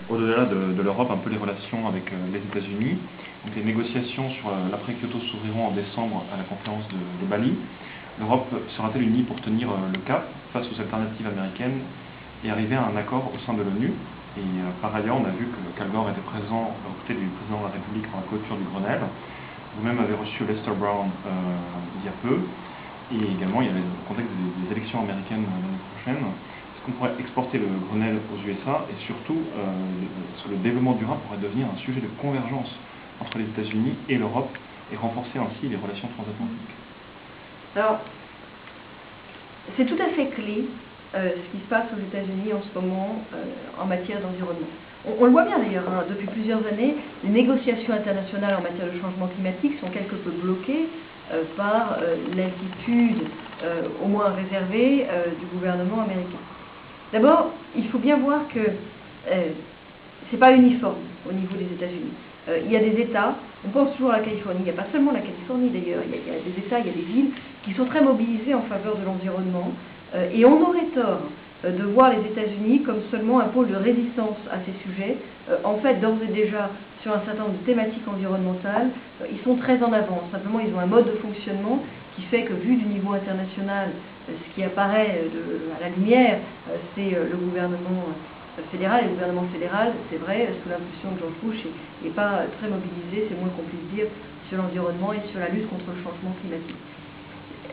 Au-delà de l'Europe, un peu les relations avec les États-Unis. Donc les négociations sur l'après-Kyoto s'ouvriront en décembre à la conférence de Bali. L'Europe sera-t-elle unie pour tenir le cap face aux alternatives américaines et arriver à un accord au sein de l'ONU? Et par ailleurs, on a vu que qu'Al Gore était présent aux côtés du président de la République pour la clôture du Grenelle. Vous-même avez reçu Lester Brown il y a peu. Et également, il y avait le contexte des élections américaines l'année prochaine. Est-ce qu'on pourrait exporter le Grenelle aux USA et surtout, est-ce que le développement durable pourrait devenir un sujet de convergence entre les États-Unis et l'Europe et renforcer ainsi les relations transatlantiques? Alors, c'est tout à fait clé ce qui se passe aux États-Unis en ce moment en matière d'environnement. On le voit bien d'ailleurs, hein, depuis plusieurs années, les négociations internationales en matière de changement climatique sont quelque peu bloquées par l'attitude au moins réservée du gouvernement américain. D'abord, il faut bien voir que ce n'est pas uniforme au niveau des États-Unis. Il y a des États, on pense toujours à la Californie, il n'y a pas seulement la Californie d'ailleurs, il y a des États, il y a des villes qui sont très mobilisés en faveur de l'environnement et on aurait tort de voir les États-Unis comme seulement un pôle de résistance à ces sujets. En fait, d'ores et déjà, sur un certain nombre de thématiques environnementales, ils sont très en avance. Simplement, ils ont un mode de fonctionnement qui fait que, vu du niveau international, ce qui apparaît à la lumière, c'est le gouvernement fédéral. Et le gouvernement fédéral, c'est vrai, sous l'impulsion de George Bush, n'est pas très mobilisé, c'est moins qu'on puisse dire, sur l'environnement et sur la lutte contre le changement climatique.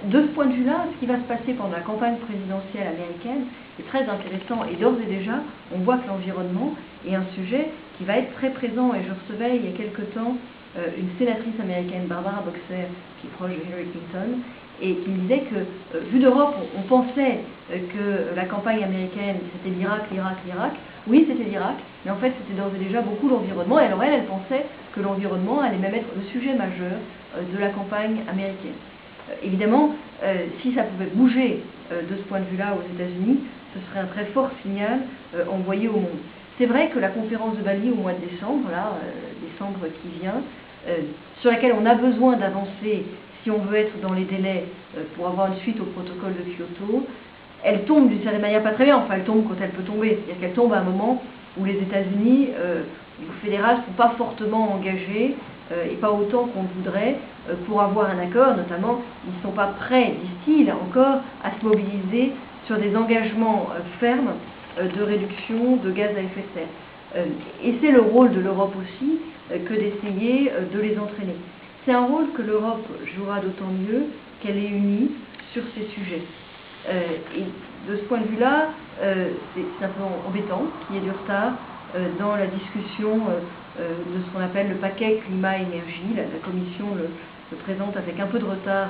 De ce point de vue-là, ce qui va se passer pendant la campagne présidentielle américaine est très intéressant et d'ores et déjà, on voit que l'environnement est un sujet qui va être très présent. Et je recevais il y a quelque temps une sénatrice américaine, Barbara Boxer, qui est proche de Hillary Clinton, et qui me disait que, vu d'Europe, on pensait que la campagne américaine, c'était l'Irak, l'Irak, l'Irak. Oui, c'était l'Irak, mais en fait, c'était d'ores et déjà beaucoup l'environnement. Et alors elle pensait que l'environnement allait même être le sujet majeur de la campagne américaine. Évidemment, si ça pouvait bouger de ce point de vue-là aux États-Unis, ce serait un très fort signal envoyé au monde. C'est vrai que la conférence de Bali au mois de décembre, décembre qui vient, sur laquelle on a besoin d'avancer si on veut être dans les délais pour avoir une suite au protocole de Kyoto, elle tombe d'une certaine manière pas très bien, enfin elle tombe quand elle peut tomber, c'est-à-dire qu'elle tombe à un moment où les États-Unis, au niveau fédéral, ne sont pas fortement engagés et pas autant qu'on le voudrait pour avoir un accord, notamment ils ne sont pas prêts, disent-ils, encore à se mobiliser sur des engagements fermes de réduction de gaz à effet de serre. Et c'est le rôle de l'Europe aussi que d'essayer de les entraîner. C'est un rôle que l'Europe jouera d'autant mieux qu'elle est unie sur ces sujets. Et de ce point de vue-là, c'est un peu embêtant qu'il y ait du retard dans la discussion de ce qu'on appelle le paquet climat-énergie. La Commission le présente avec un peu de retard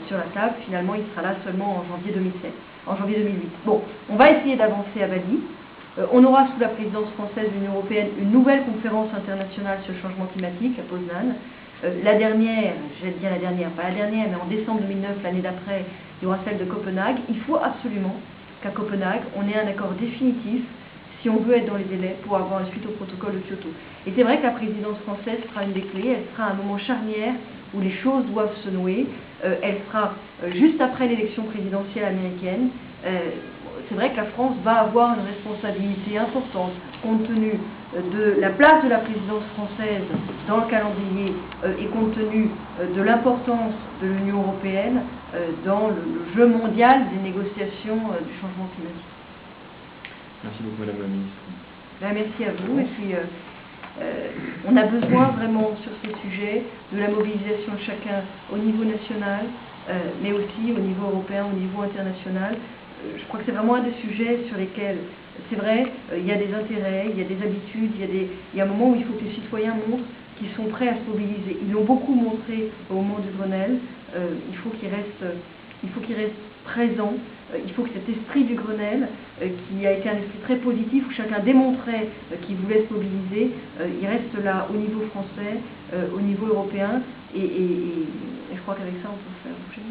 sur la table. Finalement, il sera là seulement en janvier 2007, en janvier 2008. Bon, on va essayer d'avancer à Bali. On aura sous la présidence française de l'Union européenne une nouvelle conférence internationale sur le changement climatique à Poznan. La dernière, j'allais dire la dernière, pas la dernière, mais en décembre 2009, l'année d'après, il y aura celle de Copenhague. Il faut absolument qu'à Copenhague, on ait un accord définitif si on veut être dans les délais pour avoir une suite au protocole de Kyoto. Et c'est vrai que la présidence française sera une des clés, elle sera un moment charnière où les choses doivent se nouer, elle sera juste après l'élection présidentielle américaine. C'est vrai que la France va avoir une responsabilité importante compte tenu de la place de la présidence française dans le calendrier et compte tenu de l'importance de l'Union européenne dans le jeu mondial des négociations du changement climatique. Merci beaucoup, Madame la Ministre. Merci à vous. Et puis, on a besoin vraiment sur ces sujets de la mobilisation de chacun au niveau national, mais aussi au niveau européen, au niveau international. Je crois que c'est vraiment un des sujets sur lesquels, c'est vrai, il y a des intérêts, il y a des habitudes, il y a un moment où il faut que les citoyens montrent qu'ils sont prêts à se mobiliser. Ils l'ont beaucoup montré au moment du Grenelle. Il faut qu'ils restent présents. Il faut que cet esprit du Grenelle, qui a été un esprit très positif, où chacun démontrait qu'il voulait se mobiliser, il reste là au niveau français, au niveau européen, et je crois qu'avec ça on peut faire bouger.